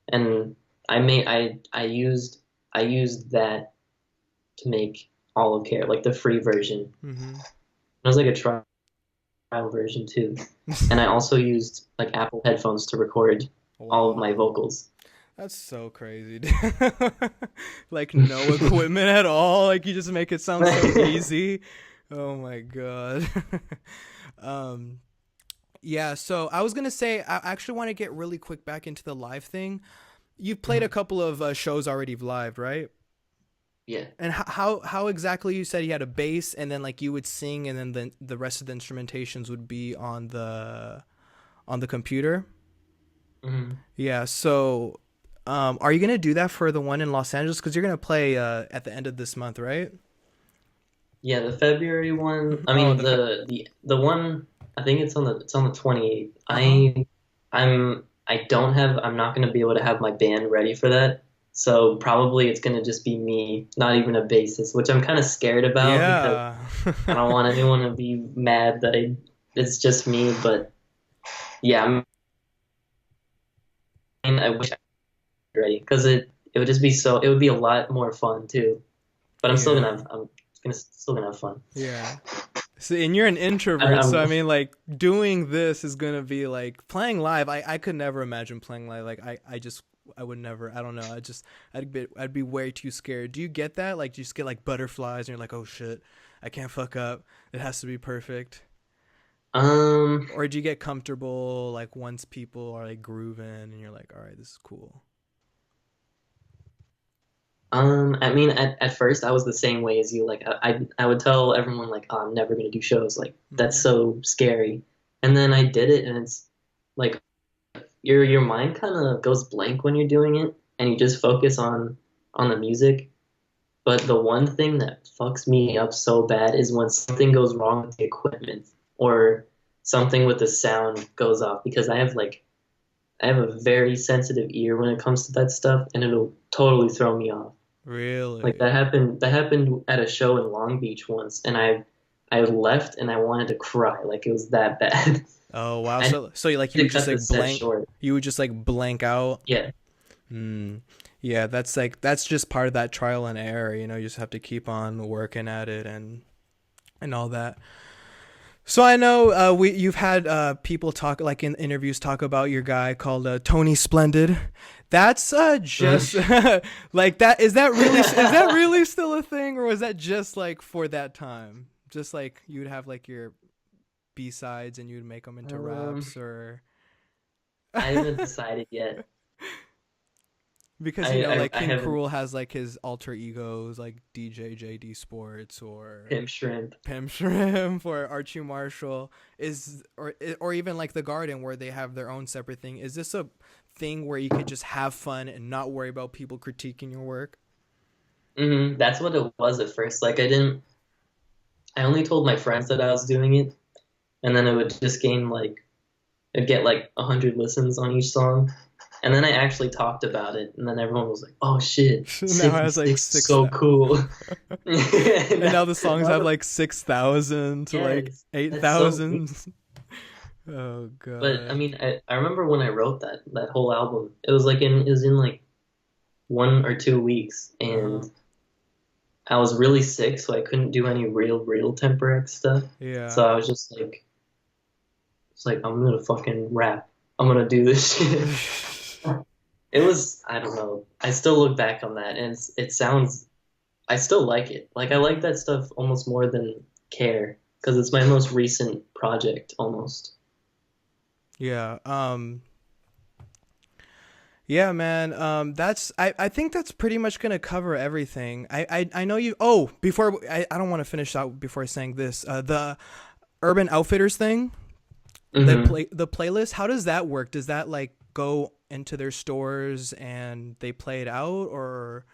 B: and I used that to make all of Care like the free version.
A: Mm-hmm.
B: It was like a trial version too, and I also used like Apple headphones to record all of my
A: Wow,
B: vocals.
A: that's so crazy. Dude. Like no equipment at all. Like you just make it sound so easy. Oh my god. um. Yeah. So I was gonna say I actually want to get really quick back into the live thing. You've played a couple of shows already live, right?
B: Yeah.
A: And how exactly you said you had a bass and then like you would sing and then the rest of the instrumentations would be on the computer?
B: Mhm.
A: Yeah. So, are you gonna do that for the one in Los Angeles? Because you're gonna play at the end of this month, right?
B: Yeah, the February one. I
A: Oh,
B: mean the one. I think it's on the 28th.
A: uh huh.
B: I'm not going to be able to have my band ready for that. So probably it's going to just be me, not even a bassist, which I'm kind of scared about because
A: Yeah.
B: I don't want anyone to be mad that it's just me. But yeah, I wish I was ready because it would just be it would be a lot more fun too. But
A: Yeah.
B: I'm still gonna have fun.
A: Yeah. So, and you're an introvert, so
B: I'm,
A: I mean, like doing this is gonna be like playing live. I could never imagine playing live. Like I would never. I don't know. I'd be way too scared. Do you get that? Like, do you just get like butterflies and you're like, oh shit, I can't fuck up. It has to be perfect.
B: um,
A: Or do you get comfortable like once people are like grooving and you're like, all right, this is cool.
B: I mean, at first I was the same way as you. Like, I would tell everyone like, oh, I'm never gonna do shows. Like, that's
A: Hmm.
B: so scary. And then I did it, and it's like your mind kind of goes blank when you're doing it, and you just focus on the music. But the one thing that fucks me up so bad is when something goes wrong with the equipment or something with the sound goes off because I have a very sensitive ear when it comes to that stuff, and it'll totally throw me off. Like
A: Really?
B: that happened at a show in Long Beach once, and I left and I wanted to cry. Like it was that bad.
A: Oh wow.
B: I had
A: So like you
B: to
A: would just
B: cut the
A: like
B: set
A: blank.
B: short.
A: You would just like blank out.
B: Yeah.
A: Hmm. Yeah, that's just part of that trial and error. You know, you just have to keep on working at it and all that. So I know you've had people talk like in interviews talk about your guy called Tony Splendid. That's just like that. Is that really still a thing, or was that just like for that time? Just like you'd have like your B sides and you'd make them into
B: Um,
A: raps, or
B: I haven't decided yet.
A: because you know like
B: I
A: King
B: haven't.
A: Cruel has like his alter egos like DJ JD Sports or
B: Pimp shrimp.
A: Pim Shrimp or Archie Marshall is or even like the Garden where they have their own separate thing. Is this a thing where you could just have fun and not worry about people critiquing your work?
B: That's what it was at first. Like I didn't. I only told my friends that I was doing it, and then it would just gain like it'd get like 100 listens on each song. And then I actually talked about it, and then everyone was like, "Oh shit,
A: Now it has like
B: 66 is so cool."
A: and now the songs have
B: Now
A: like 6,000 to like
B: yes, that's so.
A: 8,000. Oh
B: But I
A: god.
B: mean, I remember when I wrote that whole album. It was in like 1 or 2 weeks,
A: Uh-huh.
B: and I was really sick, so I couldn't do any real Temporex stuff.
A: Yeah.
B: So I was just like, it's like I'm gonna fucking rap. I'm gonna do this shit. It was, I don't know. I still look back on that, and it sounds. I still like it. Like I like that stuff almost more than Care because it's my most recent project almost.
A: Yeah. Yeah, man. I think that's pretty much gonna cover everything. I know you. Oh, before I don't want to finish out before saying this. The Urban Outfitters thing,
B: Hmm
A: the playlist. How does that work? Does that like go into their stores and they play it out, or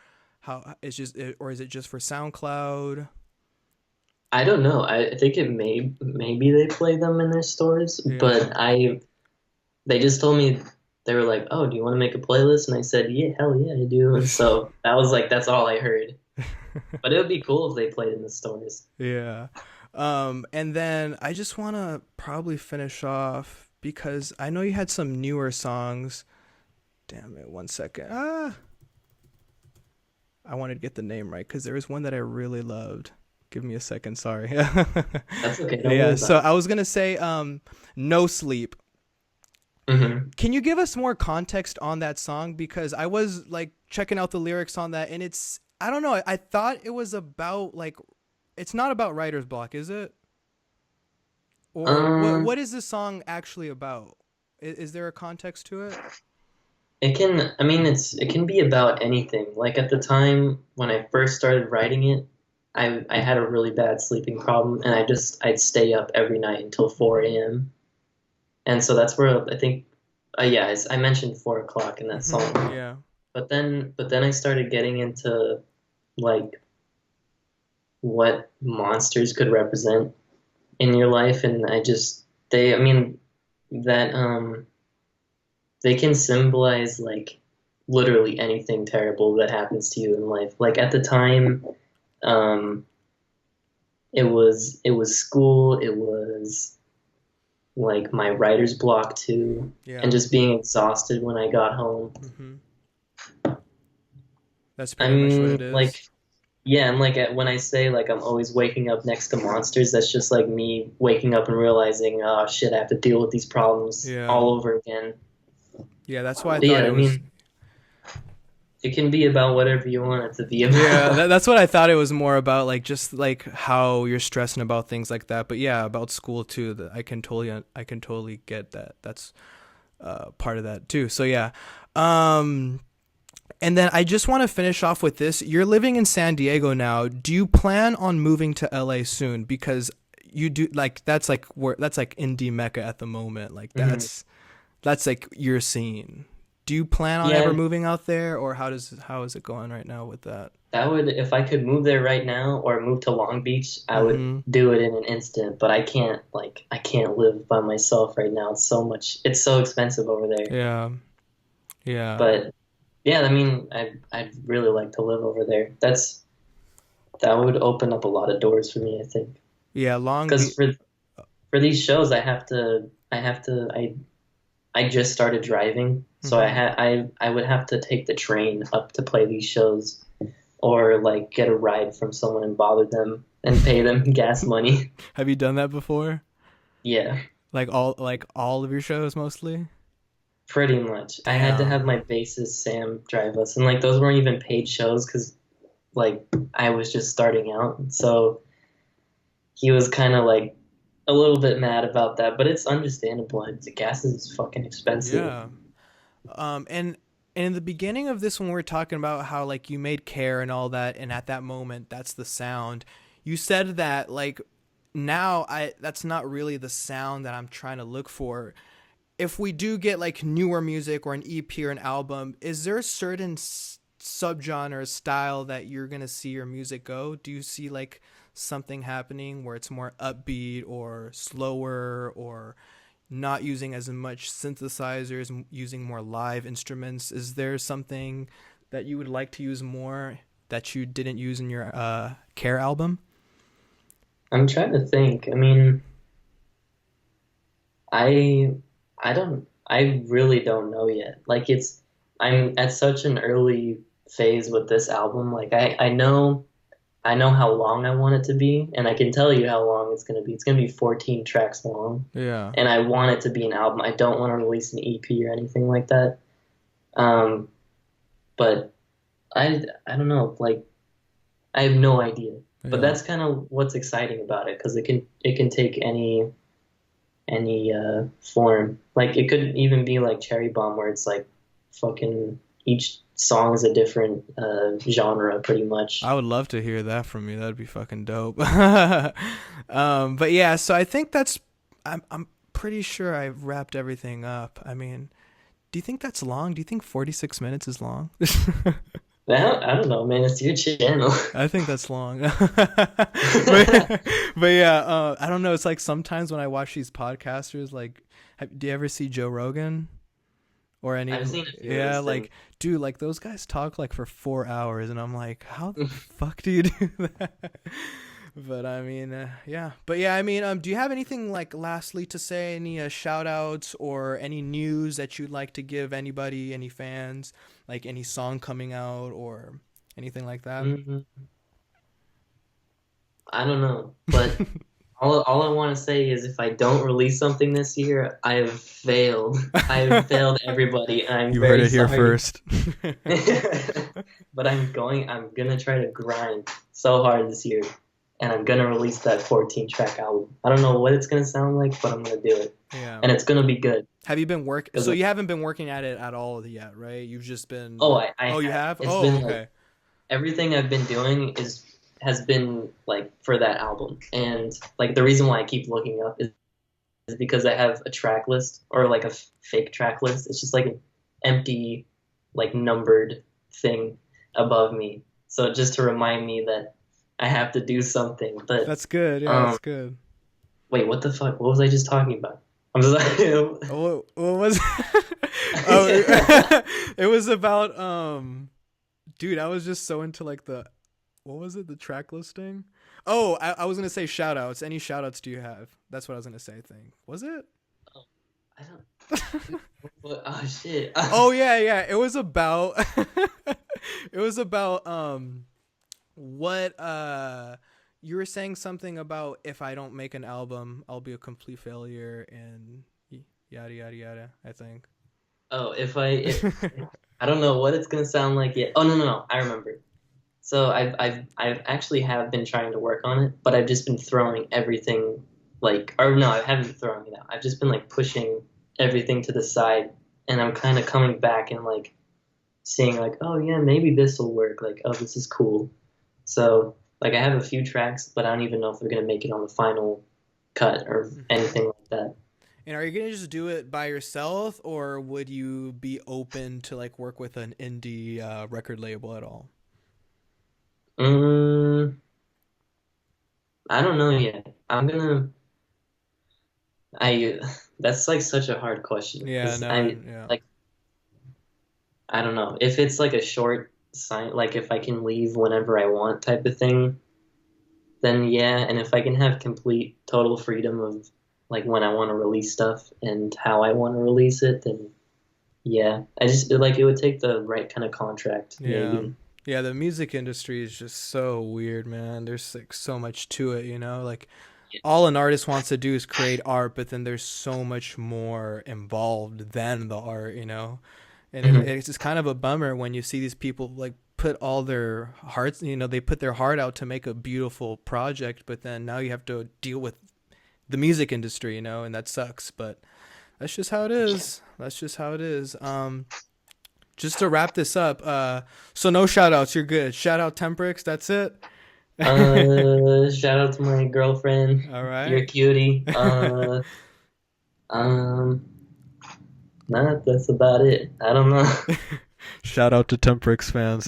A: how it's just, or is it just for SoundCloud?
B: I don't know. I think maybe they play them in their stores,
A: Yeah.
B: but I they just told me they were like, "Oh, do you want to make a playlist?" And I said, "Yeah, hell yeah, I do." And so that was like that's all I heard. But it would be cool if they played in the stores.
A: Yeah. And then I just want to probably finish off because I know you had some newer songs. Damn it, 1 second. I wanted to get the name right because there was one that I really loved. Give me a second, sorry.
B: That's okay. Don't worry
A: Yeah,
B: about
A: so
B: it.
A: I was gonna say No Sleep.
B: Hmm
A: Can you give us more context on that song? Because I was like checking out the lyrics on that and it's I don't know, I thought it was about like it's not about writer's block, is it? Or what
B: Um,
A: is this song actually about? Is there a context to it?
B: it can. I mean, it can be about anything. Like at the time when I first started writing it, I had a really bad sleeping problem, and I'd stay up every night until 4 a.m. And so that's where I think, yeah, I mentioned 4 o'clock in that song.
A: Yeah.
B: But then I started getting into like what monsters could represent in your life, and I mean, that they can symbolize like literally anything terrible that happens to you in life. Like at the time, um, it was school, it was like my writer's block too, and
A: Yeah.
B: just being exhausted when I got home.
A: hmm That's
B: I
A: pretty much what it
B: mean,
A: is.
B: like, yeah, and like when I say like I'm always waking up next to monsters, that's just like me waking up and realizing, oh shit, I have to deal with these problems
A: Yeah.
B: all over again.
A: Yeah, that's why I
B: But
A: thought
B: yeah,
A: it
B: I
A: was.
B: mean, it can be about whatever you want it to be
A: Yeah,
B: about.
A: that's what I thought it was more about, like just like how you're stressing about things like that. But yeah, about school too. That I can totally get that. That's part of that too. So yeah, um, and then I just want to finish off with this. You're living in San Diego now. Do you plan on moving to LA soon? Because you do like that's like indie mecca at the moment. Like
B: Mhm.
A: that's like your scene. Do you plan on ever
B: Yeah,
A: moving out there, or how is it going right now with that?
B: that would, if I could move there right now or move to Long Beach, I would
A: Mm-hmm.
B: do it in an instant. But I can't live by myself right now. It's so expensive over there.
A: Yeah, yeah,
B: But yeah, I mean, I'd really like to live over there. That would open up a lot of doors for me, I think.
A: yeah. Long
B: Because
A: Beach.
B: for these shows, I just started driving, so
A: Mm-hmm.
B: I would have to take the train up to play these shows, or like get a ride from someone and bother them and pay them gas money.
A: Have you done that before?
B: Yeah,
A: Like all of your shows mostly?
B: pretty much. I had to have
A: Damn.
B: my bassist Sam drive us, and like those weren't even paid shows because like I was just starting out. So he was kind of like a little bit mad about that, but it's understandable. The gas is fucking expensive.
A: Yeah. And in the beginning of this, when we were talking about how like you made Care and all that, and at that moment that's the sound, you said that like now I that's not really the sound that I'm trying to look for. If we do get like newer music or an EP or an album, is there a certain subgenre style that you're gonna see your music go? Do you see like something happening where it's more upbeat or slower or not using as much synthesizers, using more live instruments? Is there something that you would like to use more that you didn't use in your Care album?
B: I'm trying to think. I mean, I I really don't know yet. Like I'm at such an early phase with this album. Like I know how long I want it to be, and I can tell you how long it's gonna be. It's gonna be 14 tracks long,
A: Yeah.
B: and I want it to be an album. I don't want to release an EP or anything like that. Um, but I don't know. Like I have no idea. But
A: Yeah.
B: that's kind of what's exciting about it because it can take any form. Like it could even be like Cherry Bomb where it's like fucking each song is a different genre pretty much.
A: I would love to hear that from you. That'd be fucking dope. But yeah, so I think that's. I'm pretty sure I've wrapped everything up. I mean, do you think that's long? Do you think 46 minutes is long?
B: I don't know, man. It's your channel.
A: I think that's long. But yeah, I don't know. It's like sometimes when I watch these podcasters, like, do you ever see Joe Rogan or any?
B: I've seen a few of
A: Yeah,
B: his
A: like,
B: things.
A: dude, like those guys talk like for 4 hours, and I'm like, how the fuck do you do that? But I mean, yeah. But yeah, I mean, do you have anything like lastly to say? Any shout outs or any news that you'd like to give anybody, any fans, like any song coming out or anything like that?
B: Mhm. I don't know, but all I want to say is if I don't release something this year, I have failed. I have failed everybody, and I'm
A: You heard
B: very
A: it here
B: sorry.
A: first.
B: But I'm gonna try to grind so hard this year, and I'm gonna release that 14 track album. I don't know what it's gonna sound like, but I'm gonna do it,
A: Yeah.
B: and it's gonna be good.
A: Have you been work?
B: 'Cause
A: So you haven't been working at it at all yet, right? You've just been
B: oh,
A: like,
B: I
A: oh, you
B: have.
A: have?
B: It's
A: Oh,
B: been like
A: okay.
B: everything I've been doing is has been like for that album, and like the reason why I keep looking up is because I have a track list or like a fake track list. It's just like an empty, like numbered thing above me. So just to remind me that I have to do something. But
A: That's good. Yeah,
B: um,
A: that's good.
B: wait, what the fuck? What was I just talking about? I'm just like,
A: Oh, what was? Oh, it was about dude. I was just so into like the what was it? The track listing. Oh, I was gonna say shout outs. Any shout outs do you have? That's what I was gonna say. Thing was it?
B: I don't. Oh shit.
A: Oh yeah, yeah. It was about it was about what you were saying something about if I don't make an album, I'll be a complete failure and yada yada yada, I think.
B: Oh, if I don't know what it's gonna sound like yet. Oh no, I remember. So I've actually have been trying to work on it, but I've just been throwing everything like or no, I haven't been throwing it out. I've just been like pushing everything to the side, and I'm kind of coming back and like seeing like, oh yeah, maybe this will work. Like, oh, this is cool. So like I have a few tracks, but I don't even know if they're gonna make it on the final cut or anything like that.
A: And are you gonna just do it by yourself, or would you be open to like work with an indie record label at all?
B: Mm, I don't know yet. I'm gonna. I that's like such a hard question
A: Yeah,
B: because
A: no, yeah.
B: like I don't know if it's like a short sign like if I can leave whenever I want type of thing, then yeah, and if I can have complete total freedom of like when I want to release stuff and how I want to release it, then yeah. I just like it would take the right kind of contract
A: Yeah.
B: maybe.
A: Yeah, the music industry is just so weird, man. There's like so much to it, you know? Like all an artist wants to do is create art, but then there's so much more involved than the art, you know? And
B: Mhm.
A: it's just kind of a bummer when you see these people like put all their hearts, you know, they put their heart out to make a beautiful project, but then now you have to deal with the music industry, you know, and that sucks, but that's just how it is. That's just how it is. Just to wrap this up, so no shout outs, you're good. Shout out Temperix, that's it.
B: Shout out to my girlfriend.
A: All
B: You're a
A: right.
B: cutie. Um, nah, that's about it. I don't know.
A: Shout out to Temperix fans.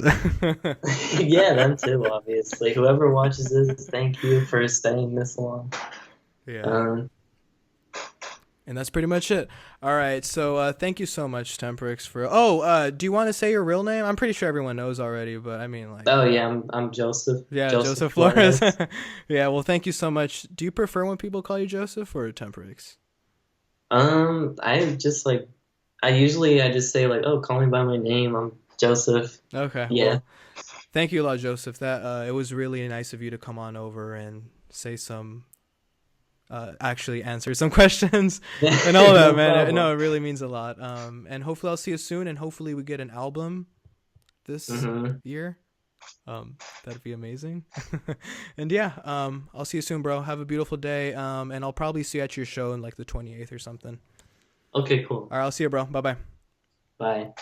B: Yeah, them too, obviously. Whoever watches this, thank you for staying this long.
A: Yeah.
B: Um,
A: And that's pretty much it. All right. So thank you so much, Temperix, for. Oh, do you want to say your real name? I'm pretty sure everyone knows already, but I mean, like.
B: oh yeah, I'm Joseph.
A: Yeah,
B: Joseph
A: Joseph Flores.
B: Flores.
A: Yeah. Well, thank you so much. Do you prefer when people call you Joseph or Temperix?
B: I just like I just say like, oh, call me by my name. I'm Joseph.
A: Okay.
B: Yeah.
A: Well, thank you a lot, Joseph. That it was really nice of you to come on over and say some actually answer some questions and all that,
B: No
A: man. No,
B: problem.
A: it really means a lot. And hopefully I'll see you soon, and hopefully we get an album this
B: Hmm.
A: year. That'd be amazing. And yeah, I'll see you soon, bro. Have a beautiful day. And I'll probably see you at your show in like the 28th or something.
B: Okay, cool.
A: All right, I'll see you, bro. Bye bye.
B: Bye.